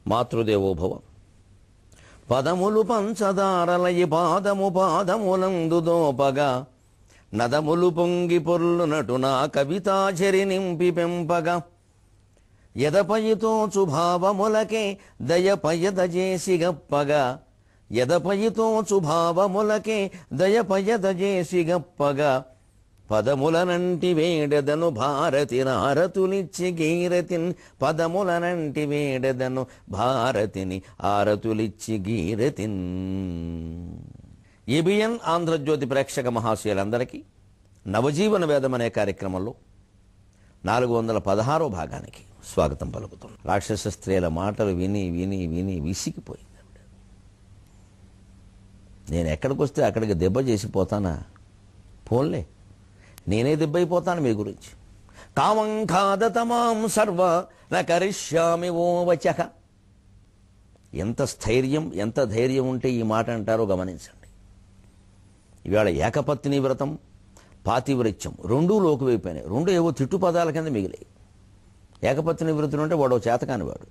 మాతృదేవోభవ. పదములు పంచదారలయి పాదము పాదములందు దోపగా నదములు పొంగి పొర్లునటు నా కవితాచరి నింపి పెంపగా ఎదపయితోచు భావములకే దయపయదజేసి గప్పగా ఎదపయితోచు భావములకే దయపయదజేసి గప్పగా పదములనంటి వేడెదను భారతి ఆరతులిచ్చి గీరతిన్ పదములనంటి వేడెదను భారతిని ఆరతులిచ్చి గీరతిన్. ఏబిఎన్ ఆంధ్రజ్యోతి ప్రేక్షక మహాశయులందరికీ నవజీవన వేదం అనే కార్యక్రమంలో 416వ భాగానికి స్వాగతం పలుకుతున్నాం. రాక్షస స్త్రీల మాటలు విని విని విని విసిగిపోయింది. నేను ఎక్కడికి వస్తే అక్కడికి దెబ్బ చేసిపోతానా? పోన్లే, నేనే దెబ్బైపోతాను మీ గురించి. కామం ఖాదతమాం సర్వ నకరిష్యామి ఓ వచః. ఎంత స్థైర్యం, ఎంత ధైర్యం ఉంటే ఈ మాట అంటారో గమనించండి. ఇవాళ ఏకపత్ని వ్రతం, పాతివ్రత్యం రెండూ లోకువైపోయినాయి. రెండు ఏవో తిట్టు పదాల కింద మిగిలాయి. ఏకపత్ని వ్రతులు అంటే వాడో చేతకాని వాడు.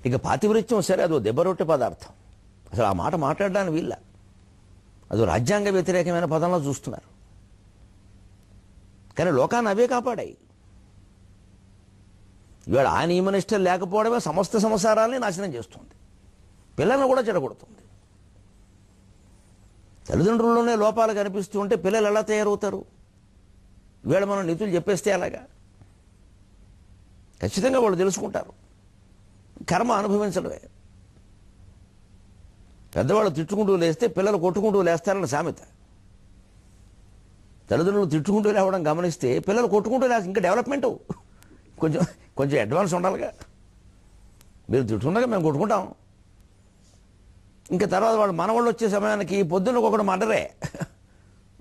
ఇక పాతివ్రత్యం సరే, అదో దెబ్బరొట్టె పదార్థం. అసలు ఆ మాట మాట్లాడడానికి వీళ్ళ, అదో రాజ్యాంగ వ్యతిరేకమైన పదంలో చూస్తున్నారు. కానీ లోకాన్ని అవే కాపాడాయి. ఇవాళ ఆ నియమనిష్టలు లేకపోవడమే సమస్త సంసారాల్ని నాశనం చేస్తుంది, పిల్లలను కూడా చెడగొడుతుంది. తల్లిదండ్రుల్లోనే లోపాలు కనిపిస్తూ ఉంటే పిల్లలు ఎలా తయారవుతారు? ఇవాళ మనం నీతులు చెప్పేస్తే అలాగా? ఖచ్చితంగా వాళ్ళు తెలుసుకుంటారు. కర్మ అనుభవించడమే. పెద్దవాళ్ళు తిట్టుకుంటూ లేస్తే పిల్లలు కొట్టుకుంటూ లేస్తారని సామెత. తల్లిదండ్రులు తిట్టుకుంటూ లేవడం గమనిస్తే పిల్లలు కొట్టుకుంటూ లేస్తారు. ఇంకా డెవలప్మెంట్ కొంచెం కొంచెం అడ్వాన్స్ ఉండాలిగా. మీరు తిట్టుకుండగా మేము కొట్టుకుంటాం. ఇంకా తర్వాత వాడు మనవాళ్ళు వచ్చే సమయానికి పొద్దున్న ఒకడు మర్డరే,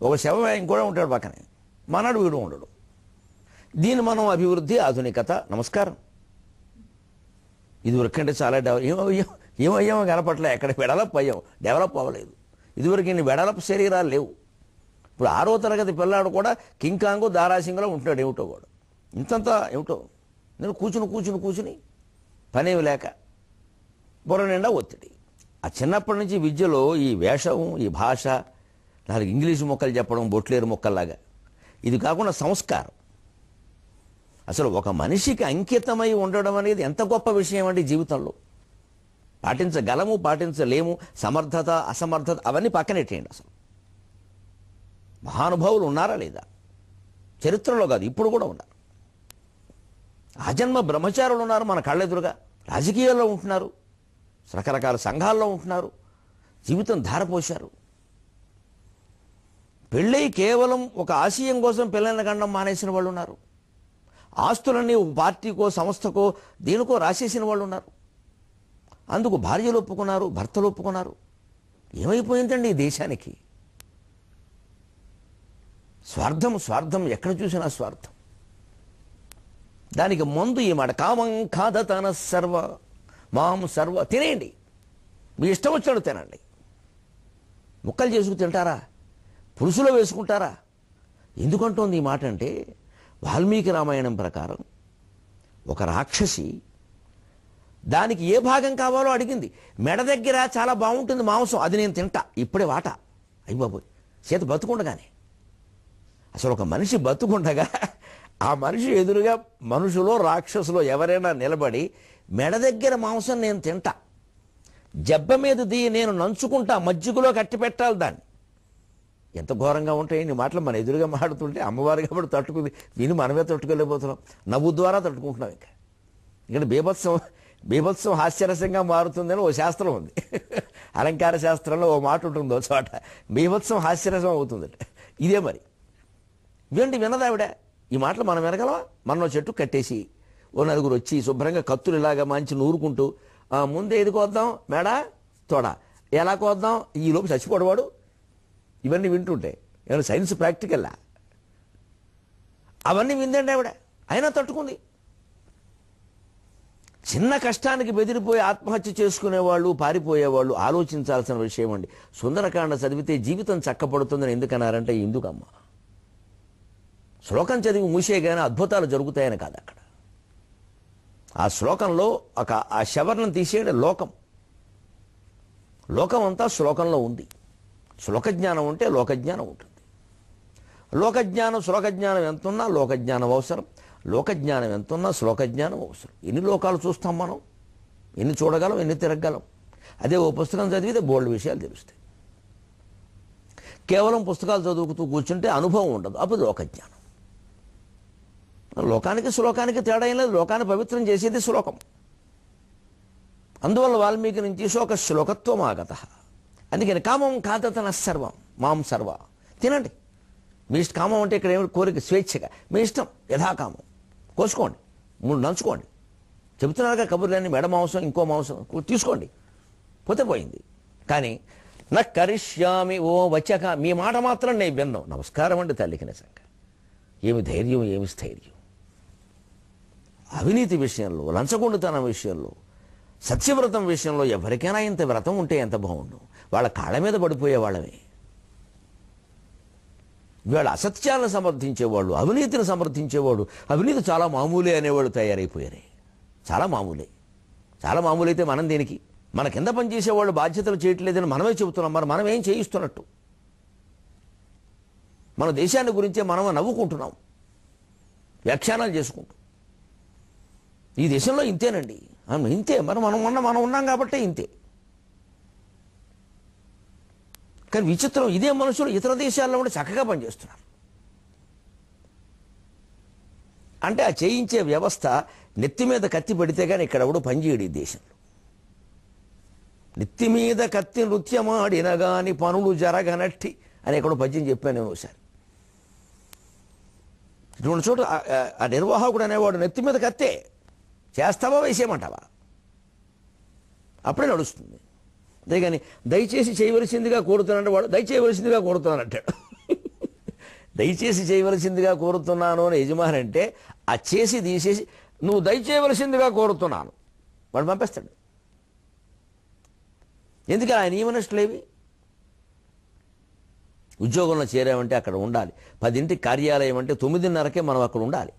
ఒక శవమే ఇంకోడే ఉంటాడు పక్కనే, మనడు వీడు ఉండడు. దీన్ని మనం అభివృద్ధి, ఆధునికత, నమస్కారం. ఇదివరకంటే చాలా ఏమయ్యామో కనపట్లే. ఎక్కడ వెడలప్ అయ్యాం, డెవలప్ అవ్వలేదు. ఇదివరకు ఇన్ని వెడలప్ శరీరాలు లేవు. ఇప్పుడు 6వ తరగతి పిల్లాడు కూడా కింకాంగు దారాసింగలో ఉంటున్నాడు. ఏమిటో కూడా ఇంతంత ఏమిటో. నేను కూర్చుని పనేమి లేక బుర్ర నిండా ఒత్తిడి. ఆ చిన్నప్పటి నుంచి విద్యలో ఈ వేషం, ఈ భాష, 4 ఇంగ్లీషు మొక్కలు చెప్పడం బొట్లేరు మొక్కల్లాగా, ఇది కాకుండా సంస్కారం. అసలు ఒక మనిషికి అంకితమై ఉండడం అనేది ఎంత గొప్ప విషయం అండి జీవితంలో. పాటించగలము, పాటించలేము, సమర్థత, అసమర్థత అవన్నీ పక్కనెట్టేయండి. అసలు మహానుభావులు ఉన్నారా లేదా? చరిత్రలో కాదు, ఇప్పుడు కూడా ఉన్నారు. ఆజన్మ బ్రహ్మచారులు ఉన్నారు మన కళ్ళెదురుగా. రాజకీయాల్లో ఉంటున్నారు, రకరకాల సంఘాల్లో ఉంటున్నారు, జీవితం ధారపోశారు. పెళ్ళై కేవలం ఒక ఆశయం కోసం పిల్లల్ని కండం మానేసిన వాళ్ళు ఉన్నారు. ఆస్తులన్నీ ఒక పార్టీకో, సంస్థకో, దేనికో రాసేసిన వాళ్ళు ఉన్నారు. అందుకు భార్యలు ఒప్పుకున్నారు, భర్తలు ఒప్పుకున్నారు. ఏమైపోయిందండి ఈ దేశానికి? స్వార్థం, ఎక్కడ చూసినా స్వార్థం. దానికి ముందు ఈ మాట, కామం ఖాదతన సర్వ మాం సర్వ. తినేయండి, మీ ఇష్టం వచ్చాడు తినండి. ముక్కలు చేసుకు తింటారా? పులుసులో వేసుకుంటారా? ఎందుకంటోంది ఈ మాట అంటే, వాల్మీకి రామాయణం ప్రకారం ఒక రాక్షసి దానికి ఏ భాగం కావాలో అడిగింది. మెడ దగ్గర చాలా బాగుంటుంది మాంసం, అది నేను తింటా, ఇప్పుడే వాట. అయ్యి బాబోయ్, చేత బతుకుండగానే. అసలు ఒక మనిషి బతుకుండగా ఆ మనిషి ఎదురుగా మనుషులో రాక్షసులో ఎవరైనా నిలబడి మెడ దగ్గర మాంసం నేను తింటా, జబ్బ మీద నేను నంచుకుంటా, మజ్జిగలో కట్టి పెట్టాలి దాన్ని. ఎంత ఘోరంగా ఉంటాయి నీ మాటలు. మన ఎదురుగా మాడుతుంటే అమ్మవారు కాబట్టి తట్టుకుంది, విని మనమే తట్టుకోలేకపోతున్నాం. నవ్వు ద్వారా తట్టుకుంటున్నాం. ఇంకా ఇక్కడ బీభత్సం హాస్యరసంగా మారుతుందని ఓ శాస్త్రం ఉంది. అలంకార శాస్త్రంలో ఓ మాట ఉంటుందో చోట, బీభత్సం హాస్యరసం అవుతుందట. ఇదే మరి. ఇవేంటి వినదావిడ ఈ మాటలు మనం వినగలవా? మనం చెట్టు కట్టేసి ఓ 4 వచ్చి శుభ్రంగా కత్తులు ఇలాగా మంచి నూరుకుంటూ, ముందే ఇది కోద్దాం మేడా తోడ, ఎలా కోద్దాం, ఈ లోపు చచ్చిపోడవాడు. ఇవన్నీ వింటుంటే ఏమైనా సైన్స్ ప్రాక్టికల్లా? అవన్నీ విందండి ఆవిడ, అయినా తట్టుకుంది. చిన్న కష్టానికి బెదిరిపోయి ఆత్మహత్య చేసుకునేవాళ్ళు, పారిపోయేవాళ్ళు ఆలోచించాల్సిన విషయం అండి. సుందరకాండ చదివితే జీవితం చక్కపడుతుందని ఎందుకన్నారంటే, ఎందుకమ్మా శ్లోకం చదివి మూసేయగానే అద్భుతాలు జరుగుతాయని కాదు. అక్కడ ఆ శ్లోకంలో ఆ శవర్ణం తీసేయడం లోకం. లోకం అంతా శ్లోకంలో ఉంది. శ్లోకజ్ఞానం ఉంటే లోకజ్ఞానం ఉంటుంది. లోకజ్ఞానం శ్లోకజ్ఞానం ఎంతున్నా లోకజ్ఞానం అవసరం, లోకజ్ఞానం ఎంతున్నా శ్లోకజ్ఞానం అవసరం. ఎన్ని లోకాలు చూస్తాం మనం, ఎన్ని చూడగలం, ఎన్ని తిరగలం. అదే ఓ పుస్తకం చదివితే బోల్డ్ విషయాలు తెలుస్తాయి. కేవలం పుస్తకాలు చదువుకుతూ కూర్చుంటే అనుభవం ఉండదు, అప్పుడు లోకజ్ఞానం. లోకానికి శ్లోకానికి తేడా ఏం లేదు. లోకాన్ని పవిత్రం చేసేది శ్లోకం. అందువల్ల వాల్మీకి నుంచి శోక శ్లోకత్వం ఆగత. అందుకని కామం ఖాదతన సర్వం మాం సర్వ. తినండి, మీ ఇష్టం. కామం అంటే ఇక్కడ ఏమిటి? కోరిక, స్వేచ్ఛగా మీ ఇష్టం, యథాకామం కోసుకోండి, నంచుకోండి. చెబుతున్నారుగా కబుర్లన్నీ, మెడ మాంసం ఇంకో మాంసం తీసుకోండి, పోతే పోయింది. కానీ నా కరిష్యామి ఓ వచ్చాక మీ మాట మాత్రం నేను విన్నాం. నమస్కారం అండి తల్లికి. నిజంగా ఏమి ధైర్యం, ఏమి స్థైర్యం. అవినీతి విషయంలో, లంచగొండుతనం విషయంలో, సత్యవ్రతం విషయంలో ఎవరికైనా ఇంత వ్రతం ఉంటే ఎంత బాగుండు. వాళ్ళ కాళ్ళ మీద పడిపోయే వాళ్ళమే. వీళ్ళ అసత్యాలను సమర్థించేవాళ్ళు, అవినీతిని సమర్థించేవాడు, అవినీతి చాలా మామూలే అనేవాళ్ళు తయారైపోయారే. చాలా మామూలే. చాలా మామూలైతే మనం దేనికి? మన కింద పనిచేసేవాళ్ళు బాధ్యతలు చేయట్లేదని మనమే చెబుతున్నాం. మరి మనం ఏం చేయిస్తున్నట్టు? మన దేశాన్ని గురించే మనం నవ్వుకుంటున్నాం, వ్యాఖ్యానాలు చేసుకుంటూ. ఈ దేశంలో ఇంతేనండి, ఇంతే. మరి మనం ఉన్నాం కాబట్టి ఇంతే. కానీ విచిత్రం, ఇదే మనుషులు ఇతర దేశాల్లో కూడా చక్కగా పనిచేస్తున్నారు. అంటే ఆ చేయించే వ్యవస్థ నెత్తి మీద కత్తి పడితే కానీ ఇక్కడ ఎవడు పనిచేయడు ఈ దేశంలో. నెత్తి మీద కత్తి నృత్యమాడిన గాని పనులు జరగనట్టి అని ఎక్కడో పద్యం చెప్పాను ఒకసారి. ఇటువంటి చోట ఆ నిర్వాహకుడు అనేవాడు నెత్తి మీద కత్తే, చేస్తావా వేసేయమంటావా, అప్పుడే నడుస్తుంది. అంతేగాని దయచేసి చేయవలసిందిగా కోరుతున్నాడు వాడు, దయచేయవలసిందిగా కోరుతున్నాను అంటాడు. దయచేసి చేయవలసిందిగా కోరుతున్నాను అని యజమాని అంటే ఆ చేసి తీసేసి నువ్వు దయచేయవలసిందిగా కోరుతున్నాను వాడు పంపేస్తాడు. ఎందుకని ఆయన నియమనిష్టలేవి. ఉద్యోగంలో చేరామంటే అక్కడ ఉండాలి. 10ంటికి కార్యాలయం అంటే 9:30కే మనం అక్కడ ఉండాలి.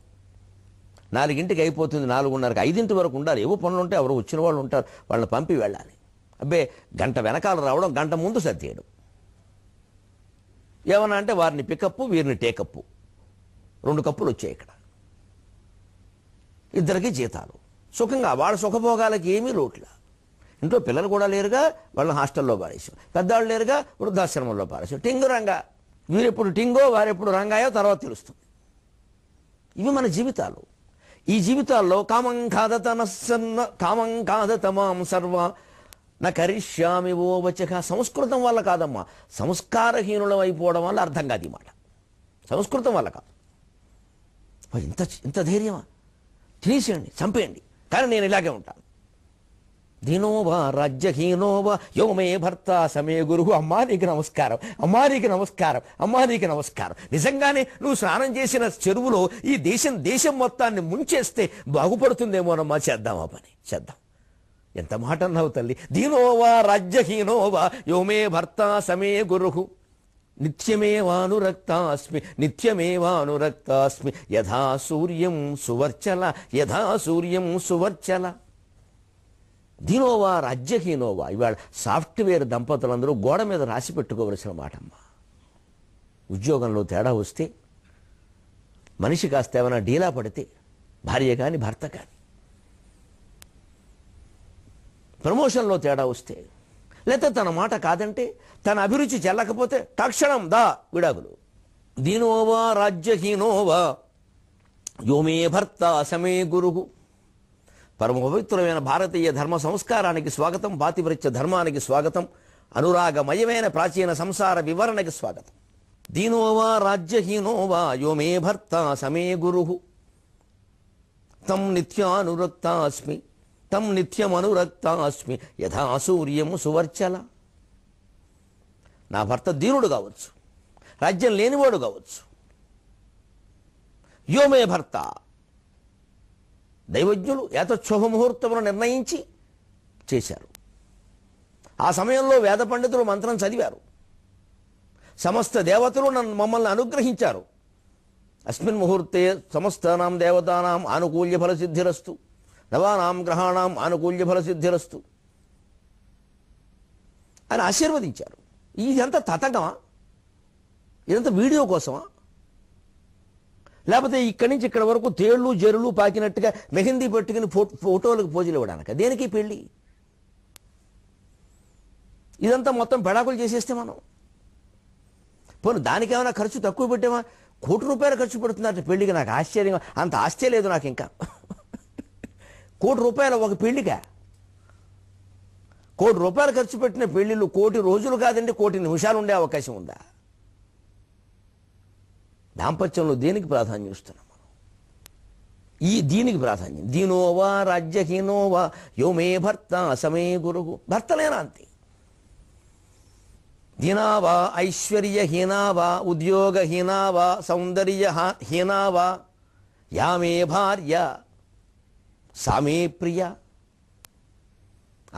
4ంటికి అయిపోతుంది, 4:30కి 5 వరకు ఉండాలి. ఏవో పనులు ఉంటే ఎవరు వచ్చిన వాళ్ళు ఉంటారు, వాళ్ళని పంపి వెళ్ళాలి. అబ్బే గంట వెనకాల రావడం, గంట ముందు సర్దేయడం. ఏమన్నా అంటే వారిని పికప్, వీరిని టేకప్, 2 కప్పులు వచ్చాయి ఇక్కడ. ఇద్దరికి జీతాలు సుఖంగా, వాళ్ళ సుఖభోగాలకి ఏమీ లోట్ల. ఇంట్లో పిల్లలు కూడా లేరుగా, వాళ్ళని హాస్టల్లో పారేసాం. పెద్దవాళ్ళు లేరుగా, వృద్ధాశ్రమంలో పారేసాం. టింగు రంగా, వీరెప్పుడు టింగో వారెప్పుడు రంగాయో తర్వాత తెలుస్తుంది. ఇవి మన జీవితాలు. ఈ జీవితాల్లో కామం కాదత మాం సర్వ నా కరిష్యామి ఓ వచ్చక. సంస్కృతం వల్ల కాదమ్మా, సంస్కారహీనులం అయిపోవడం వల్ల అర్థం కాదు ఈ మాట. సంస్కృతం వల్ల కాదు. ఇంత ధైర్యమా? తినేసేయండి, చంపేయండి, కానీ నేను ఇలాగే ఉంటాను. దీనోవా రాజ్యహీనోవా యో మే భర్త సమే గురువు. అమ్మా నీకు నమస్కారం, అమ్మా నీకు నమస్కారం, అమ్మా నీకు నమస్కారం. నిజంగానే నువ్వు స్నానం చేసిన చెరువులో ఈ దేశం మొత్తాన్ని ముంచేస్తే బాగుపడుతుందేమోనమ్మా, చేద్దామా పని, చేద్దాం. ఎంత మాట అన్నావు తల్లి. దీనోవా రాజ్యహీనోవా యో మే భర్త సమే గురువు నిత్యమేవానురక్తాస్మి నిత్యమేవానురక్తాస్మి యథా సూర్యం సువర్చల యథా సూర్యం సువర్చల. దీనోవా రాజ్యహీనోవా. ఇవాళ సాఫ్ట్వేర్ దంపతులందరూ గోడ మీద రాసి పెట్టుకోవలసిన మాటమ్మా. ఉద్యోగంలో తేడా వస్తే, మనిషి కాస్త ఏమైనా డీలా పడితే, భార్య కానీ భర్త కానీ, ప్రమోషన్లో తేడా వస్తే, లేకపోతే తన మాట కాదంటే, తన అభిరుచి చెల్లకపోతే తక్షణం విడాకులు. దీనోవా రాజ్యహీనోవా యో మే భర్త సమే గురువు. పరమ పవిత్రమైన భారతీయ ధర్మ సంస్కారానికి స్వాగతం, పాతివ్రత్య ధర్మానికి స్వాగతం, అనురాగమయమైన ప్రాచీన సంసార వివరణకి స్వాగతం. దీనోవా రాజ్యహీనోవా యో మే భర్త సమే గురువు తం నిత్యానురక్తాస్మి తం నిత్యమనురక్తాస్మి యథా సూర్యం సువర్చల. నా భర్త దీనుడు కావచ్చు, రాజ్యం లేనివాడు కావచ్చు. యో మే భర్త, దైవజ్ఞులు ఏతశుభముహూర్తమును నిర్ణయించి చేశారు. ఆ సమయంలో వేద పండితులు మంత్రం చదివారు. సమస్త దేవతలు మమ్మల్ని అనుగ్రహించారు. అస్మిన్ ముహూర్తే సమస్తానాం దేవతానాం ఆనుకూల్య ఫలసిద్ధిరస్తు నవానాం గ్రహాణం ఆనుకూల్య ఫల సిద్ధిరస్తు అని ఆశీర్వదించారు. ఇదంతా తతంగమా? ఇదంతా వీడియో కోసమా? లేకపోతే ఇక్కడి నుంచి ఇక్కడ వరకు తేళ్లు జరులు పాకినట్టుగా మెహందీ పెట్టుకుని ఫోటోలకు పోజులు ఇవ్వడానిక? దేనికి పెళ్ళి? ఇదంతా మొత్తం పెడాకులు చేసేస్తే మనం పోను దానికేమైనా ఖర్చు తక్కువ పెట్టామా? ₹1,00,00,000 ఖర్చు పెడుతున్నట్టు పెళ్లికి. నాకు ఆశ్చర్యంగా, అంత ఆశ్చర్యం లేదు నాకు ఇంకా. ₹1,00,00,000 ఒక పెళ్లిగా? ₹1,00,00,000 ఖర్చు పెట్టిన పెళ్లిళ్ళు 1,00,00,000 రోజులు కాదండి, 1,00,00,000 నిమిషాలు ఉండే అవకాశం ఉందా? దాంపత్యంలో దేనికి ప్రాధాన్యం ఇస్తున్నాం మనం? దీనికి ప్రాధాన్యం. దీనోవా రాజ్యహీనోవా యోమే భర్త సమే గురువు. భర్తలేనా అంతే. దీనావా ఐశ్వర్యహీనావా ఉద్యోగహీనావా సౌందర్యహీనావా యామే భార్య సామే ప్రియ.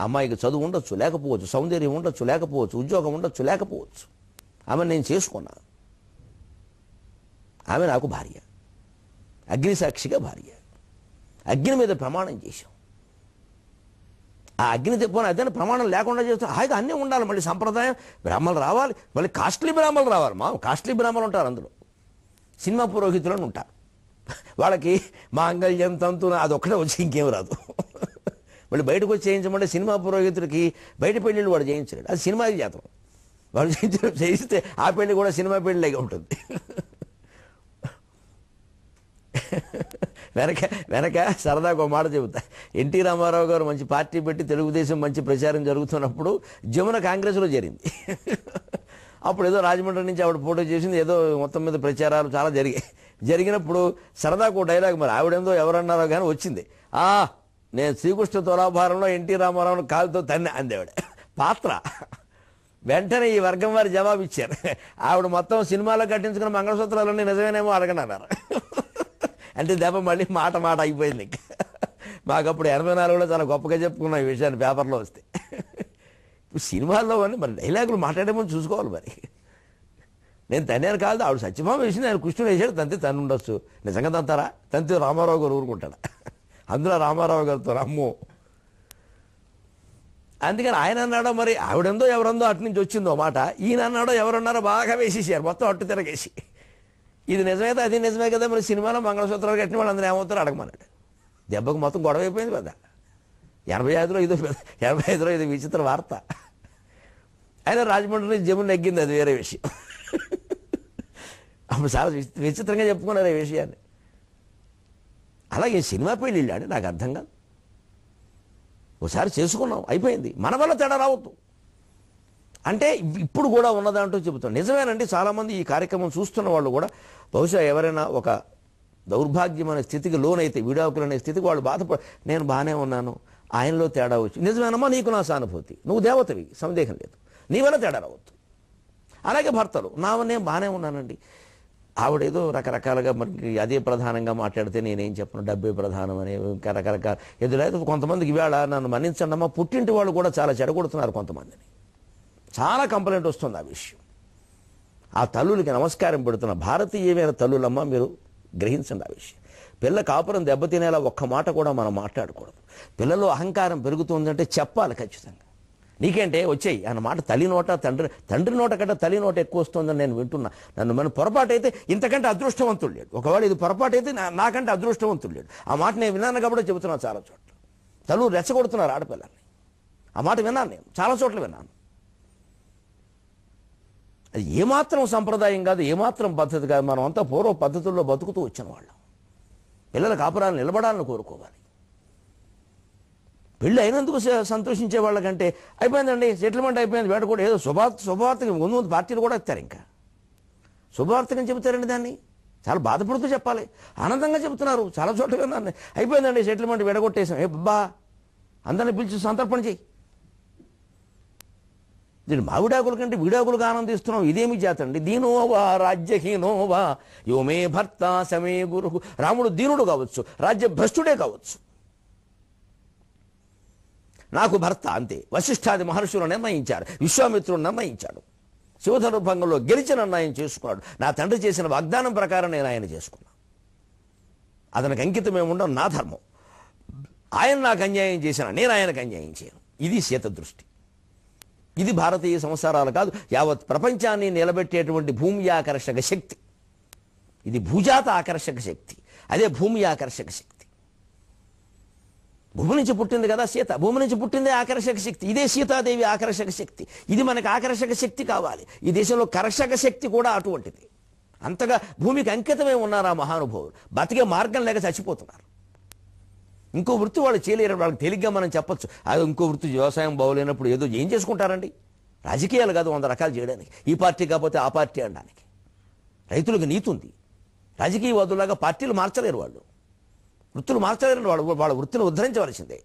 అమ్మాయికి చదువు ఉండొచ్చు, లేకపోవచ్చు, సౌందర్యం ఉండొచ్చు, లేకపోవచ్చు, ఉద్యోగం ఉండొచ్చు, లేకపోవచ్చు, ఆమె నేను చేసుకున్నా, ఆమె నాకు భార్య, అగ్నిసాక్షిగా భార్య. అగ్ని మీద ప్రమాణం చేశాం. ఆ అగ్ని తెప్పని అదే ప్రమాణం లేకుండా చేస్తే హాయిగా అన్నీ ఉండాలి. మళ్ళీ సంప్రదాయం బ్రాహ్మణులు రావాలి, మళ్ళీ కాస్ట్లీ బ్రాహ్మణులు రావాలి. కాస్ట్లీ బ్రాహ్మణులు ఉంటారు, అందులో సినిమా పురోహితులను ఉంటారు. వాళ్ళకి మాంగళ్యం తంతు అదొక్కడే వచ్చి ఇంకేం రాదు. మళ్ళీ బయటకు వచ్చి చేయించమంటే సినిమా పురోహితుడికి బయట పెళ్ళిళ్ళు వాడు చేయించలేడు, అది సినిమాకి జాతరం. వాడు చేయిస్తే ఆ పెళ్లి కూడా సినిమా పెళ్ళిలాగే ఉంటుంది. వెనక సరదాగా ఒక మాట చెబుతా. ఎన్టీ రామారావు గారు మంచి పార్టీ పెట్టి తెలుగుదేశం మంచి ప్రచారం జరుగుతున్నప్పుడు జమున కాంగ్రెస్లో చేరింది. అప్పుడు ఏదో రాజమండ్రి నుంచి ఆవిడ పోటీ చేసింది, ఏదో మొత్తం మీద ప్రచారాలు చాలా జరిగినప్పుడు సరదాకు డైలాగ్, మరి ఆవిడేందో ఎవరన్నారో కానీ వచ్చింది, నేను శ్రీకృష్ణ తులాభారంలో ఎన్టీ రామారావును కాలుతో తన్ని అందేవాడు పాత్ర. వెంటనే ఈ వర్గం వారి జవాబు ఇచ్చారు, ఆవిడ మొత్తం సినిమాలో కట్టించుకున్న మంగళసూత్రాలన్నీ నిజమేనేమో అడగనన్నారు. అంటే దెబ్బ మళ్ళీ మాట అయిపోయింది. మాకు అప్పుడు 84లో చాలా గొప్పగా చెప్పుకున్నాం ఈ విషయాన్ని పేపర్లో వస్తే. ఇప్పుడు సినిమాల్లో మరి డైలాగులు మాట్లాడేమని చూసుకోవాలి. మరి నేను తన్నాను కాదు, ఆవిడ సత్యభామ వేసింది, ఆయన కృష్ణుడు వేసాడు, తంతే తను ఉండొచ్చు. నిజంగా తంతారా? తంతే రామారావు గారు ఊరుకుంటాడా? అందులో రామారావు గారితో అమ్మో. అందుకని ఆయన అన్నాడో మరి ఆవిడందో ఎవరందో అటు నుంచి వచ్చిందో మాట, ఈయన అన్నాడో ఎవరన్నారో బాగా వేసేసారు మొత్తం అట్టు తిరగేసి. ఇది నిజమైతే అది నిజమే కదా, మరి సినిమాలో మంగళసూత్రాలు కట్టిన వాళ్ళు అందరూ ఏమవుతారో అడగమన్నాడు. దెబ్బకు మొత్తం గొడవ అయిపోయింది పెద్ద. 85లో ఇది విచిత్ర వార్త. అయినా రాజమండ్రి నుంచి జమున నెగ్గింది, అది వేరే విషయం. అప్పుడు చాలా విచిత్రంగా చెప్పుకున్నారు ఈ విషయాన్ని. అలాగే సినిమా పెళ్ళిళ్ళు అంటే నాకు అర్థం కాదు. ఒకసారి చేసుకున్నాం, అయిపోయింది, మన వల్ల తేడా రావద్దు అంటే ఇప్పుడు కూడా ఉన్నదంటూ చెబుతాం. నిజమేనండి, చాలామంది ఈ కార్యక్రమం చూస్తున్న వాళ్ళు కూడా బహుశా ఎవరైనా ఒక దౌర్భాగ్యమైన స్థితికి లోనైతే, విడాకులు అనే స్థితికి వాళ్ళు నేను బాగానే ఉన్నాను, ఆయనలో తేడా వచ్చి, నిజమేనమ్మా నీకు నా సానుభూతి, నువ్వు దేవతవి, సందేహం లేదు, నీ వల్ల తేడా రావద్దు. అలాగే భర్తలు, నేను బాగానే ఉన్నానండి, ఆవిడేదో రకరకాలుగా మనకి అదే ప్రధానంగా మాట్లాడితే నేనేం చెప్పను, డబ్బే ప్రధానం అనే ఇంకా రకరకాల ఎదురైతే కొంతమందికి ఇవాళ నన్ను మన్నించండి అమ్మా, పుట్టింటి వాళ్ళు కూడా చాలా చెడగొడుతున్నారు కొంతమందిని. చాలా కంప్లైంట్ వస్తుంది ఆ విషయం. ఆ తల్లులకి నమస్కారం పెడుతున్న భారతీయమైన తల్లులమ్మ, మీరు గ్రహించండి ఆ విషయం. పిల్ల కాపురం దెబ్బతినేలా ఒక్క మాట కూడా మనం మాట్లాడకూడదు. పిల్లల్లో అహంకారం పెరుగుతుందంటే చెప్పాలి ఖచ్చితంగా. నీకేంటే వచ్చేయి అన్న మాట తల్లి నోట తండ్రి నోట కంటే తల్లి నోట ఎక్కువ వస్తుందని నేను వింటున్నా. మన పొరపాటు అయితే ఇంతకంటే అదృష్టవంతుడు లేడు. ఒకవేళ ఇది పొరపాటు అయితే నాకంటే అదృష్టవంతుడు లేడు. ఆ మాట నేను విన్నాను కాబట్టి చెబుతున్నాను. చాలా చోట్ల తల్లు రెచ్చగొడుతున్నారు ఆడపిల్లల్ని. ఆ మాట విన్నాను, నేను చాలా చోట్ల విన్నాను. అది ఏమాత్రం సంప్రదాయం కాదు, ఏమాత్రం పద్ధతి కాదు. మనం అంతా పూర్వ పద్ధతుల్లో బతుకుతూ వచ్చిన వాళ్ళం. పిల్లల కాపురాలు నిలబడాలని కోరుకోవాలి. పెళ్ళి అయినందుకు సంతోషించే వాళ్ళకంటే అయిపోయిందండి, సెటిల్మెంట్ అయిపోయింది, వేట కూడా ఏదో శుభవార్తకి ముందు పార్టీలు కూడా ఇస్తారు. ఇంకా శుభవార్తకని చెబుతారండి, దాన్ని చాలా బాధపడుతూ చెప్పాలి. ఆనందంగా చెబుతున్నారు, చాలా చోట్ల విన్నాను. అయిపోయిందండి సెటిల్మెంట్, విడగొట్టేసాం, బా అందరిని పిలిచి సంతర్పణ చేయి. దీన్ని మా విడాకుల కంటే విడాకులకు ఆనందిస్తున్నాం, ఇదేమి జాతండి? దీనోవా రాజ్యహీనోవా యోమే భర్త సమే గురు. రాముడు దీనుడు కావచ్చు, రాజ్య భ్రష్టుడే కావచ్చు, నాకు భర్త అంతే. వశిష్ఠాది మహర్షులు నిర్ణయించారు, విశ్వామిత్రుడు నిర్ణయించాడు, శివధనుర్భంగంలో గెలిచి నిర్ణయం చేసుకున్నాడు. నా తండ్రి చేసిన వాగ్దానం ప్రకారం నేను ఆయన చేసుకున్నాను. అతనికి అంకితమేముండవు, నా ధర్మం. ఆయన నాకు అన్యాయం చేశాను, నేను ఆయనకు అన్యాయం చేయను. ఇది సీత దృష్టి. ఇది భారతీయ సంసారాలు కాదు, యావత్ ప్రపంచాన్ని నిలబెట్టేటువంటి భూమి ఆకర్షక శక్తి. ఇది భూజాత ఆకర్షక శక్తి, అదే భూమి ఆకర్షక శక్తి. భూమి నుంచి పుట్టింది కదా సీత, భూమి నుంచి పుట్టిందే ఆకర్షక శక్తి. ఇదే సీతాదేవి ఆకర్షక శక్తి. ఇది మనకు ఆకర్షక శక్తి కావాలి. ఈ దేశంలో కర్షక శక్తి కూడా అటువంటిది. అంతగా భూమికి అంకితమే ఉన్నారు ఆ మహానుభావులు. బతికే మార్గం లేక చచ్చిపోతున్నారు. ఇంకో వృత్తి వాళ్ళు చేయలేరు. వాళ్ళకి తేలిగ్గా మనం చెప్పొచ్చు, అది ఇంకో వృత్తి వ్యవసాయం బాగోలేనప్పుడు ఏదో ఏం చేసుకుంటారండి. రాజకీయాలు కాదు 100 రకాలు చేయడానికి, ఈ పార్టీ కాకపోతే ఆ పార్టీ అనడానికి. రైతులకు నీతి ఉంది. రాజకీయవాదులాగా పార్టీలు మార్చలేరు వాళ్ళు, వృత్తులు మార్చలేరు వాళ్ళు. వాళ్ళ వృత్తిని ఉద్ధరించవలసిందే.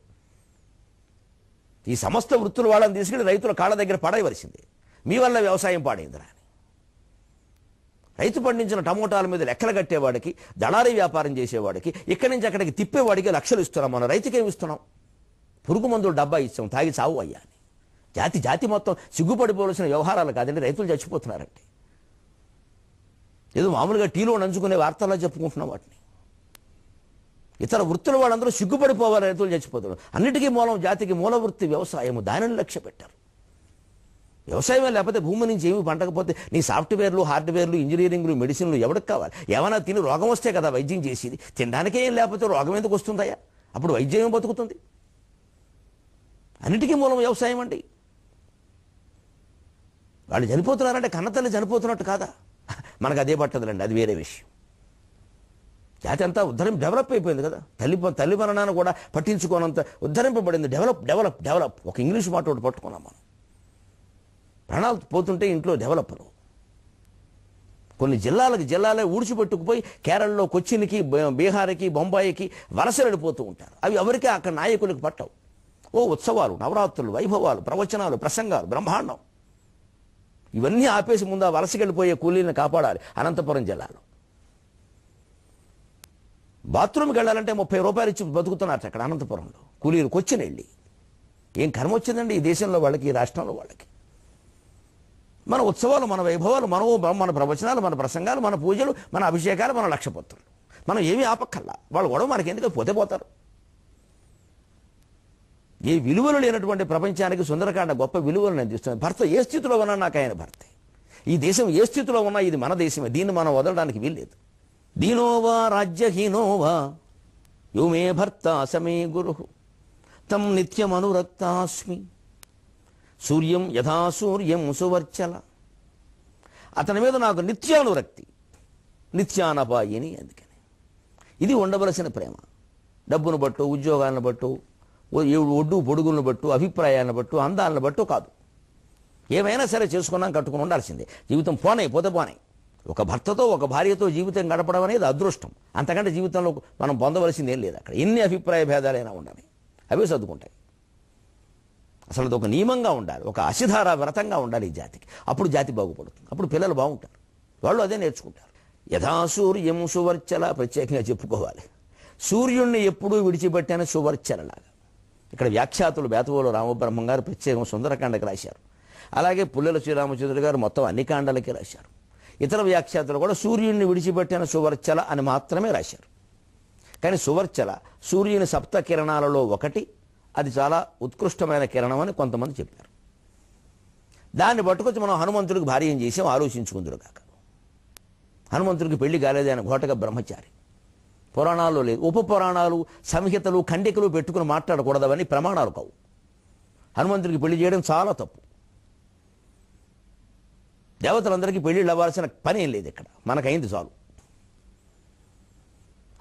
ఈ సమస్త వృత్తులు వాళ్ళని తీసుకెళ్ళి రైతుల కాళ్ళ దగ్గర పడేయవలసిందే. మీ వల్ల వ్యవసాయం పాడైందిరా అని. రైతు పండించిన టమోటాల మీద లెక్కలు కట్టేవాడికి, దళారీ వ్యాపారం చేసేవాడికి, ఇక్కడి నుంచి అక్కడికి తిప్పేవాడికి లక్షలు ఇస్తున్నాం. మనం రైతుకేమి ఇస్తున్నాం? పురుగు మందులు డబ్బా ఇస్తాం, తాగి చావు అయ్యా అని. జాతి మొత్తం సిగ్గుపడిపోవలసిన వ్యవహారాలు కాదండి. రైతులు చచ్చిపోతున్నారండి. ఏదో మామూలుగా టీలో నంచుకునే వార్తల్లో చెప్పుకుంటున్నాం వాటిని. ఇతర వృత్తుల వాళ్ళందరూ సిగ్గుపడిపోవాలి, రైతులు చచ్చిపోతున్నారు. అన్నిటికీ మూలం, జాతికి మూల వృత్తి వ్యవసాయము. దానిని లక్ష్య పెట్టారు. వ్యవసాయమే లేకపోతే భూమి నుంచి ఏమి పంటకపోతే నీ సాఫ్ట్వేర్లు, హార్డ్వేర్లు, ఇంజనీరింగ్లు, మెడిసిన్లు ఎవరికి కావాలి? ఏమైనా తిని రోగం వస్తే కదా వైద్యం చేసేది. తినడానికే ఏం లేకపోతే రోగం ఎందుకు వస్తుందయ్యా? అప్పుడు వైద్యం ఏం బతుకుతుంది? అన్నిటికీ మూలం వ్యవసాయం అండి. వాళ్ళు చనిపోతున్నారంటే కన్నతల్లి చనిపోతున్నట్టు కాదా? మనకు అదే పట్టదులండి, అది వేరే విషయం. జాతి అంతా డెవలప్ అయిపోయింది కదా. తల్లి మరణాన్ని కూడా పట్టించుకోనంత ఉద్ధరింపబడింది. డెవలప్ ఒక ఇంగ్లీష్ మాట ఒకటి పట్టుకున్నాం మనం. ప్రాణాలు పోతుంటే ఇంట్లో డెవలపరు. కొన్ని జిల్లాలే ఊడ్చిపెట్టుకుపోయి కేరళలో కొచ్చిన్కి, బీహార్కి, బొంబాయికి వలసలు వెళ్ళిపోతూ ఉంటారు. అవి ఎవరికీ అక్కడ నాయకులకు పట్టవు. ఉత్సవాలు, నవరాత్రులు, వైభవాలు, ప్రవచనాలు, ప్రసంగాలు, బ్రహ్మాండం ఇవన్నీ ఆపేసి ముందు ఆ వలసకి వెళ్ళిపోయే కూలీలను కాపాడాలి. అనంతపురం జిల్లాలో బాత్రూమ్కి వెళ్ళాలంటే 30 రూపాయలు ఇచ్చి బతుకుతున్నారు అక్కడ అనంతపురంలో కూలీలు. కొచ్చిన్ వెళ్ళి ఏం కర్మ వచ్చిందండి ఈ దేశంలో వాళ్ళకి, ఈ రాష్ట్రంలో వాళ్ళకి? మన ఉత్సవాలు, మన వైభవాలు, మన ప్రవచనాలు, మన ప్రసంగాలు, మన పూజలు, మన అభిషేకాలు, మన లక్షపత్రులు, మనం ఏమీ ఆపక్కల్లా. వాళ్ళు గొడవ మనకి ఎందుకు? పోతారు. ఏ విలువలు లేనటువంటి ప్రపంచానికి సుందరకాండ గొప్ప విలువలను అందిస్తుంది. భర్త ఏ స్థితిలో ఉన్నా నాకు ఆయన భర్తే. ఈ దేశం ఏ స్థితిలో ఉన్నా ఇది మన దేశమే. దీన్ని మనం వదలడానికి వీల్లేదు. దీనోవా రాజ్యహీనోవా యో మే భర్త సమే గురు తం నిత్యమనురక్తాస్మి సూర్యం యథా సూర్యం సువర్చల. అతని మీద నాకు నిత్యానురక్తి, నిత్యానపాయిని. అందుకని ఇది ఉండవలసిన ప్రేమ. డబ్బును బట్టు, ఉద్యోగాలను బట్టు, ఒడ్డు పొడుగులను బట్టు, అభిప్రాయాలను బట్టు, అందాలను బట్టు కాదు. ఏమైనా సరే చేసుకున్నాం, కట్టుకుని ఉండాల్సిందే. జీవితం పోతే పోనాయి. ఒక భర్తతో, ఒక భార్యతో జీవితం గడపడం అనేది అదృష్టం. అంతకంటే జీవితంలో మనం పొందవలసింది ఏం లేదు. అక్కడ ఎన్ని అభిప్రాయ భేదాలైనా ఉండాలి, అవే సర్దుకుంటాయి. అసలు అది ఒక నియమంగా ఉండాలి, ఒక అసిధార వ్రతంగా ఉండాలి ఈ జాతికి. అప్పుడు జాతి బాగుపడుతుంది, అప్పుడు పిల్లలు బాగుంటారు, వాళ్ళు అదే నేర్చుకుంటారు. యథా సూర్యం సువర్చల ప్రత్యేకంగా చెప్పుకోవాలి. సూర్యుడిని ఎప్పుడూ విడిచిపెట్టాను సువర్చలలాగా. ఇక్కడ వ్యాఖ్యాతులు బేతవోలు రామబ్రహ్మం గారు ప్రత్యేకం సుందరకాండకి రాశారు. అలాగే పుల్లెల శ్రీరామచంద్రుడు గారు మొత్తం అన్ని కాండాలకి రాశారు. ఇతర వ్యాఖ్యాతులు కూడా సూర్యుడిని విడిచిపెట్టిన సువర్చల అని మాత్రమే రాశారు. కానీ సువర్చల సూర్యుని సప్త కిరణాలలో ఒకటి, అది చాలా ఉత్కృష్టమైన కిరణం అని కొంతమంది చెప్పారు. దాన్ని పట్టుకొచ్చి మనం హనుమంతుడికి భార్యం చేసాం, ఆలోచించుకుందురు కాక. హనుమంతుడికి పెళ్లి కాలేదు, ఆయన ఘోటక బ్రహ్మచారి. పురాణాల్లో లేదు. ఉప పురాణాలు, సంహితలు, ఖండికలు పెట్టుకుని మాట్లాడకూడదవని ప్రమాణాలు కావు. హనుమంతుడికి పెళ్లి చేయడం చాలా తప్పు. దేవతలందరికీ పెళ్లిళ్ళు అవ్వాల్సిన పని ఏం లేదు ఇక్కడ, మనకైంది చాలు.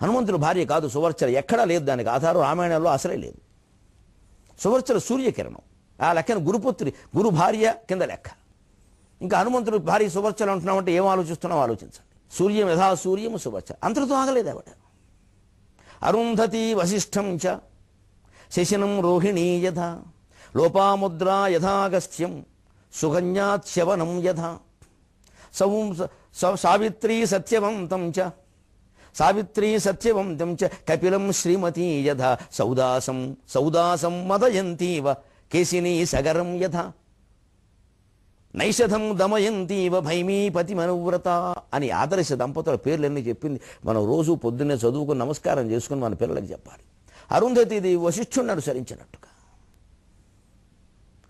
హనుమంతుడు భార్య కాదు సువర్చల, ఎక్కడా లేదు దానికి ఆధారం, రామాయణంలో అసలే లేదు. సువర్చల సూర్యకిరణం, ఆ లెక్కన గురుపుత్రి, గురు భార్య కింద లెక్క. ఇంకా హనుమంతుడు భార్య సువర్చల అంటున్నామంటే ఏం ఆలోచిస్తున్నాం ఆలోచించండి. సూర్యం యథా సూర్యము సువర్చల, అంతటితో ఆగలేదు ఆవిడ. అరుంధతి వశిష్ఠం చ శశినం రోహిణీ యథా లోపాముద్రా యథాగస్త్యం సుకన్యాత్యవనం యథా సావిత్రీ సత్యవంతం చ కపిలం శ్రీమతీ యథా సౌదాసం మదయంతీవ కేశినీ సగరం యథా నైషధం దమయంతీవ భైమీపతి మనువ్రత అని ఆదర్శ దంపతుల పేర్లన్నీ చెప్పింది. మనం రోజు పొద్దున్నే చదువుకుని నమస్కారం చేసుకుని మన పిల్లలకి చెప్పాలి. అరుంధతీదేవి వశిష్ఠుడిని అనుసరించినట్టుగా.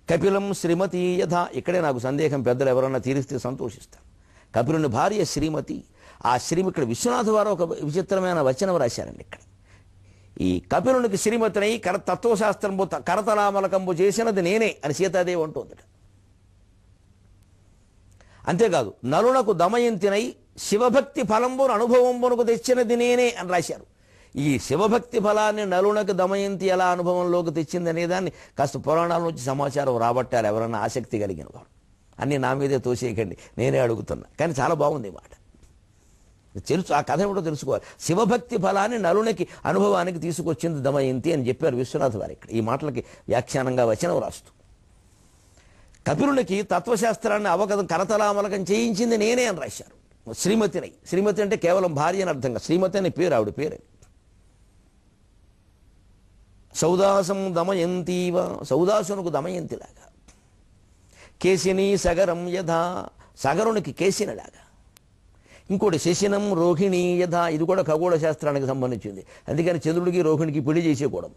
కపిలం శ్రీమతి యథ. ఇక్కడే నాకు సందేహం, పెద్దలు ఎవరన్నా తీరిస్తే సంతోషిస్తారు. కపిలుని భార్య శ్రీమతి. ఆ ఇక్కడ విశ్వనాథ వారు ఒక విచిత్రమైన వచనం రాశారండి. ఇక్కడ ఈ కపిలునికి శ్రీమతినై తత్వశాస్త్రంబు కరతలామలకంబు చేసినది నేనే అని సీతాదేవి అంటుంది. అంతేకాదు, నలునకు దమయంతినై శివభక్తి ఫలంబును అనుభవంబునకు తెచ్చినది నేనే అని రాశారు. ఈ శివభక్తి ఫలాన్ని నలునకు దమయంతి ఎలా అనుభవంలోకి తెచ్చింది అనేదాన్ని కాస్త పురాణాల నుంచి సమాచారం రాబట్టారు ఎవరన్నా ఆసక్తి కలిగిన వారు. అన్నీ నా మీదే తోసేయకండి, నేనే అడుగుతున్నా. కానీ చాలా బాగుంది ఈ మాట. తెలుసు, ఆ కథ ఏమిటో తెలుసుకోవాలి. శివభక్తి ఫలాన్ని నలునికి అనుభవానికి తీసుకొచ్చింది దమయంతి అని చెప్పారు విశ్వనాథ్ వారు ఇక్కడ ఈ మాటలకి వ్యాఖ్యానంగా వచనం రాస్తూ. కపిలునికి తత్వశాస్త్రాన్ని అవగతం కరతలామలకం చేయించింది నేనే అని రాశారు. శ్రీమతినై. శ్రీమతి అంటే కేవలం భార్య అని అర్థంగా, శ్రీమతి అనే పేరు ఆవిడ పేరు. సౌదాసం దమయంతీవ. సౌదాసునకు దమయంతిలాగా. కేశిని సగరం యథా. సగరునికి కేశినిలాగా. ఇంకోటి శశినం రోహిణి యథా. ఇది కూడా ఖగోళ శాస్త్రానికి సంబంధించింది. అందుకని చంద్రుడికి రోహిణికి పెళ్లి చేసేయకూడదు.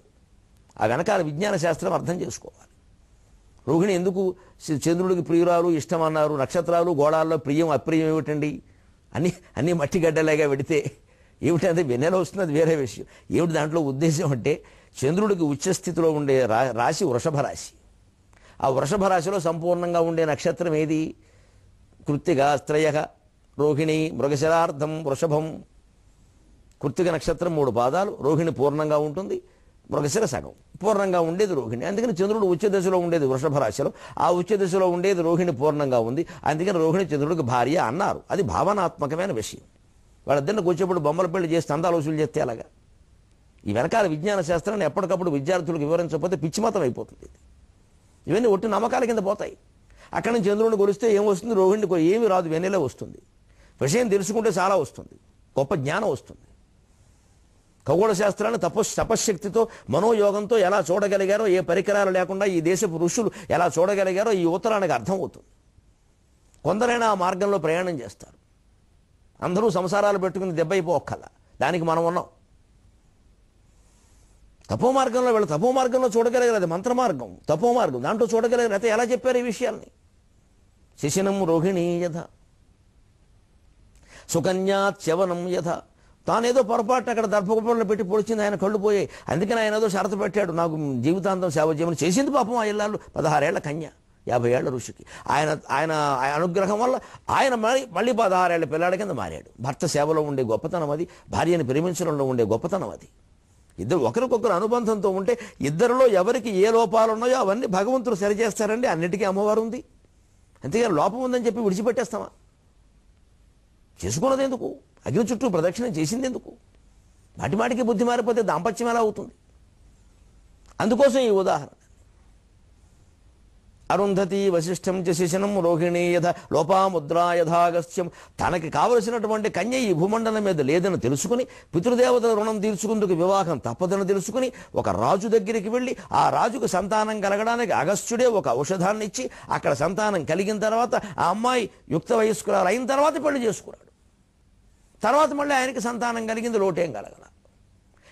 ఆ వెనకాల విజ్ఞాన శాస్త్రం అర్థం చేసుకోవాలి. రోహిణి ఎందుకు చంద్రుడికి ప్రియురాలు ఇష్టం అన్నారు? నక్షత్రాలు గోళాల్లో ప్రియం అప్రియం ఏమిటండి? అన్నీ మట్టి గడ్డలాగా పెడితే ఏమిటంటే వెన్నెల వస్తున్నది వేరే విషయం. ఏమిటి దాంట్లో ఉద్దేశం అంటే, చంద్రుడికి ఉచ్చస్థితిలో ఉండే రాశి వృషభ రాశి. ఆ వృషభ రాశిలో సంపూర్ణంగా ఉండే నక్షత్రం ఏది? కృత్తిక, శ్రయ, రోహిణి, మృగశిరార్థం, వృషభం. కృత్తిక నక్షత్రం 3 పాదాలు, రోహిణి పూర్ణంగా ఉంటుంది, మృగశిర సగం. పూర్ణంగా ఉండేది రోహిణి. అందుకని చంద్రుడు ఉచ్చ దశలో ఉండేది వృషభ రాశిలో, ఆ ఉచ్చ దశలో ఉండేది రోహిణి పూర్ణంగా ఉంది. అందుకని రోహిణి చంద్రుడికి భార్య అన్నారు. అది భావనాత్మకమైన విషయం. వాళ్ళిద్దరిని కూర్చోబడి బొమ్మల పెళ్లి చేసి తందాలు వసూలు చేస్తే అలాగా? ఈ వెనకాల విజ్ఞాన శాస్త్రాన్ని ఎప్పటికప్పుడు విద్యార్థులకు వివరించకపోతే పిచ్చిమతం అయిపోతుంది. ఇవన్నీ ఒట్టి నమ్మకాల కింద పోతాయి. అక్కడి నుంచి చంద్రుడిని కొలిస్తే ఏం వస్తుంది? రోహిణి ఏమి రాదు, వెన్నెలే వస్తుంది. విషయం తెలుసుకుంటే చాలా వస్తుంది, గొప్ప జ్ఞానం వస్తుంది. ఖగోళ శాస్త్రాన్ని తపశ్శక్తితో మనోయోగంతో ఎలా చూడగలిగారో, ఏ పరికరాలు లేకుండా ఈ దేశపు ఋషులు ఎలా చూడగలిగారో ఈ ఉత్తరానికి అర్థమవుతుంది. కొందరైనా ఆ మార్గంలో ప్రయాణం చేస్తారు. అందరూ సంసారాలు పెట్టుకుని దెబ్బైపోక్కల. దానికి మనం ఉన్నాం. తపో మార్గంలో వీళ్ళు తపో మార్గంలో చూడగలిగారు. అది మంత్ర మార్గం, తపో మార్గం. దాంట్లో చూడగలిగారు. అయితే ఎలా చెప్పారు ఈ విషయాల్ని? శశినం రోహిణీ యథ సుకన్యాత్ శవనం యథ. తానేదో పొరపాటు అక్కడ దర్భకుప్పంలో పెట్టి పొడిచింది, ఆయన కళ్ళు పోయాయి. అందుకని ఆయన ఏదో షరతు పెట్టాడు, నాకు జీవితాంతం సేవ చేయమని. చేసింది పాపం ఆ ఇల్లాలు. 16 ఏళ్ల కన్య, 50 ఏళ్ల ఋషికి. ఆయన అనుగ్రహం వల్ల ఆయన మళ్ళీ 16 ఏళ్ల పిల్లాడి కింద మారాడు. భర్త సేవలో ఉండే గొప్పతనం అది, భార్యను ప్రేమించడంలో ఉండే గొప్పతనం అది. ఇద్దరు ఒకరికొకరు అనుబంధంతో ఉంటే ఇద్దరిలో ఎవరికి ఏ లోపాలు ఉన్నాయో అవన్నీ భగవంతుడు సరిచేస్తారండి. అన్నిటికీ అమ్మవారు ఉంది. అంతేగాని లోపం ఉందని చెప్పి విడిచిపెట్టేస్తామా? చేసుకున్నది ఎందుకు? అగ్ని చుట్టూ ప్రదక్షిణం చేసింది ఎందుకు? మాటిమాటికి బుద్ధి మారిపోతే దాంపత్యం ఎలా అవుతుంది? అందుకోసం ఈ ఉదాహరణ. అరుంధతి వశిష్ఠం చ శిశనం రోహిణీ యథ లోపాముద్రా యథాగస్త్యం. తనకి కావలసినటువంటి కన్య ఈ భూమండలం మీద లేదని తెలుసుకుని, పితృదేవతల రుణం తీర్చుకుందుకు వివాహం తప్పదని తెలుసుకుని ఒక రాజు దగ్గరికి వెళ్ళి ఆ రాజుకు సంతానం కలగడానికి అగస్త్యుడే ఒక ఔషధాన్ని ఇచ్చి అక్కడ సంతానం కలిగిన తర్వాత ఆ అమ్మాయి యుక్త వయస్కురాలు అయిన తర్వాత పెళ్లి చేసుకున్నాడు. తర్వాత మళ్ళీ ఆయనకి సంతానం కలిగింది, లోటేం కలగల.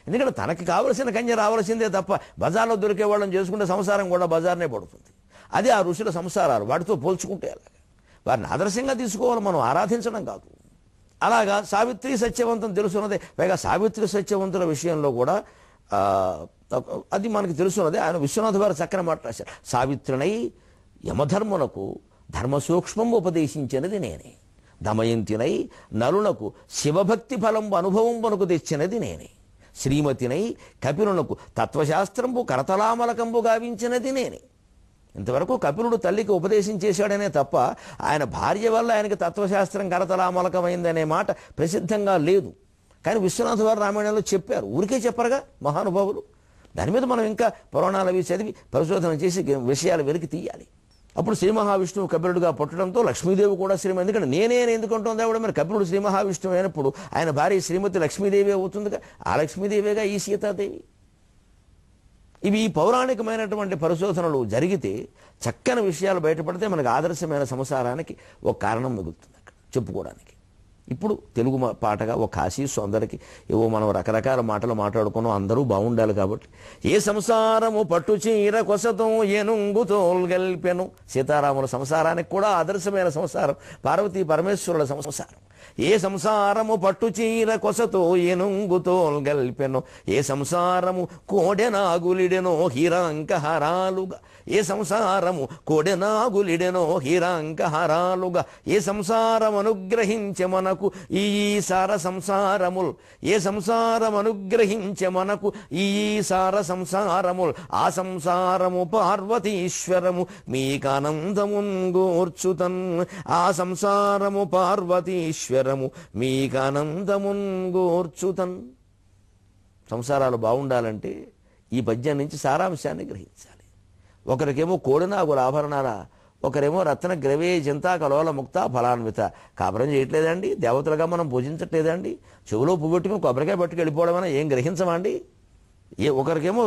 ఎందుకంటే తనకి కావలసిన కన్య రావాల్సిందే తప్ప బజార్లో దొరికే వాళ్ళని చేసుకుంటే సంసారం కూడా బజార్నే పడుతుంది. అది ఆ ఋషుల సంసారాలు. వాటితో పోల్చుకుంటే అలాగా వారిని ఆదర్శంగా తీసుకోవాలి, మనం ఆరాధించడం కాదు. అలాగా సావిత్రి సత్యవంతం తెలుసున్నదే. పైగా సావిత్రి సత్యవంతుల విషయంలో కూడా అది మనకు తెలుసున్నదే. ఆయన విశ్వనాథ వారు చక్కని మాట రాశారు. సావిత్రినై యమధర్మునకు ధర్మ సూక్ష్మం ఉపదేశించినది నేనే. దమయంతినై నలునకు శివభక్తి ఫలంబు అనుభవంబునకు తెచ్చినది నేనే. శ్రీమతినై కపిలునకు తత్వశాస్త్రంబు కరతలామలకంబు గావించినది నేనే. ఇంతవరకు కపిలుడు తల్లికి ఉపదేశం చేశాడనే తప్ప ఆయన భార్య వల్ల ఆయనకి తత్వశాస్త్రం కరతలామలకమైందనే మాట ప్రసిద్ధంగా లేదు. కానీ విశ్వనాథ వారు రామాయణంలో చెప్పారు. ఊరికే చెప్పరుగా మహానుభావులు. దాని మీద మనం ఇంకా పురాణాలు అవి చదివి పరిశోధన చేసి విషయాలు వెలికి తీయాలి. అప్పుడు శ్రీ మహావిష్ణువు కపిలుడుగా పుట్టడంతో లక్ష్మీదేవి కూడా శ్రీమతి. ఎందుకంటే నేనే ఎందుకుంటుంది ఆవిడ? మరి కపిలుడు శ్రీ మహావిష్ణువు అయినప్పుడు ఆయన భార్య శ్రీమతి లక్ష్మీదేవి అవుతుందిగా. ఆ లక్ష్మీదేవిగా ఈ సీతాదేవి. ఇవి పౌరాణికమైనటువంటి పరిశోధనలు జరిగితే చక్కని విషయాలు బయటపడితే మనకు ఆదర్శమైన సంసారానికి ఒక కారణం మిగులుతుంది అక్కడ చెప్పుకోవడానికి. ఇప్పుడు తెలుగు పాటగా ఒక ఆశీస్సు అందరికీ ఏవో మనం రకరకాల మాటలు మాట్లాడుకున్నాం, అందరూ బాగుండాలి కాబట్టి. ఏ సంసారము పట్టు చీర కొసతో ఏనుంగుతో గల్పెను. సీతారాముల సంసారానికి కూడా ఆదర్శమైన సంసారం పార్వతీ పరమేశ్వరుల సంసారం. ఏ సంసారము పట్టు చీర కొసతో ఏనుంగుతో గల్పెను. ఏ సంసారము కోడెనాగులిడెనో హిరాంకహరాలుగా. ఏ సంసారము కోడెనాగులిడెనో హిరాంకహరాలుగా. ఏ సంసారం అనుగ్రహించే మనకు ఈ సార సంసారముల్. ఏ సంసారం అనుగ్రహించే మనకు ఈ సార సంసారముల్. ఆ సంసారము పార్వతీశ్వరము మీకానందమున్ గోర్చుతన్. ఆ సంసారము పార్వతీశ్వరము మీకానందమున్ గోర్చుతన్. సంసారాలు బాగుండాలంటే ఈ పద్యం నుంచి సారాంశాన్ని గ్రహించాలి. ఒకరికేమో కోడినాగుల ఆభరణాల, ఒకరేమో రత్న గ్రవే చింతా కలోల ముక్త ఫలాన్విత. కాపురం చేయట్లేదండి, దేవతలుగా మనం పూజించట్లేదండి, చెవులో పువ్వు పెట్టుకుని కొబ్బరికాయ పట్టుకు వెళ్ళిపోవడమైనా ఏం గ్రహించమండి? ఒకరికేమో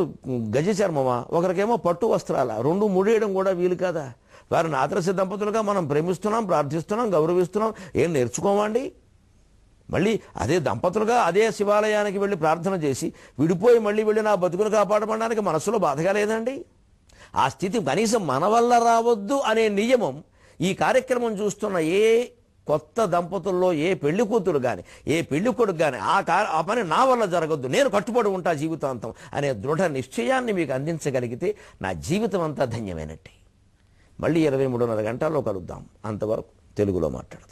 గజ చర్మమా, ఒకరికేమో పట్టు వస్త్రాల, రెండు ముడేయడం కూడా వీలు కాదా? వారిని ఆదర్శ దంపతులుగా మనం ప్రేమిస్తున్నాం, ప్రార్థిస్తున్నాం, గౌరవిస్తున్నాం, ఏం నేర్చుకోమండి? మళ్ళీ అదే దంపతులుగా అదే శివాలయానికి వెళ్ళి ప్రార్థన చేసి విడిపోయి మళ్ళీ వెళ్ళి నా బతుకును కాపాడమనడానికి మనసులో బాధగా లేదండి? ఆ స్థితి కనీసం మన వల్ల రావద్దు అనే నియమం ఈ కార్యక్రమం చూస్తున్న ఏ కొత్త దంపతుల్లో ఏ పెళ్లి కూతురు కానీ ఏ పెళ్లి కొడుకు కానీ ఆ పని నా వల్ల జరగద్దు, నేను కట్టుబడి ఉంటా జీవితాంతం అనే దృఢ నిశ్చయాన్ని మీకు అందించగలిగితే నా జీవితం అంతా ధన్యమైనట్టే. మళ్ళీ 23:30 గంటల్లో కలుద్దాం. అంతవరకు తెలుగులో మాట్లాడదాం.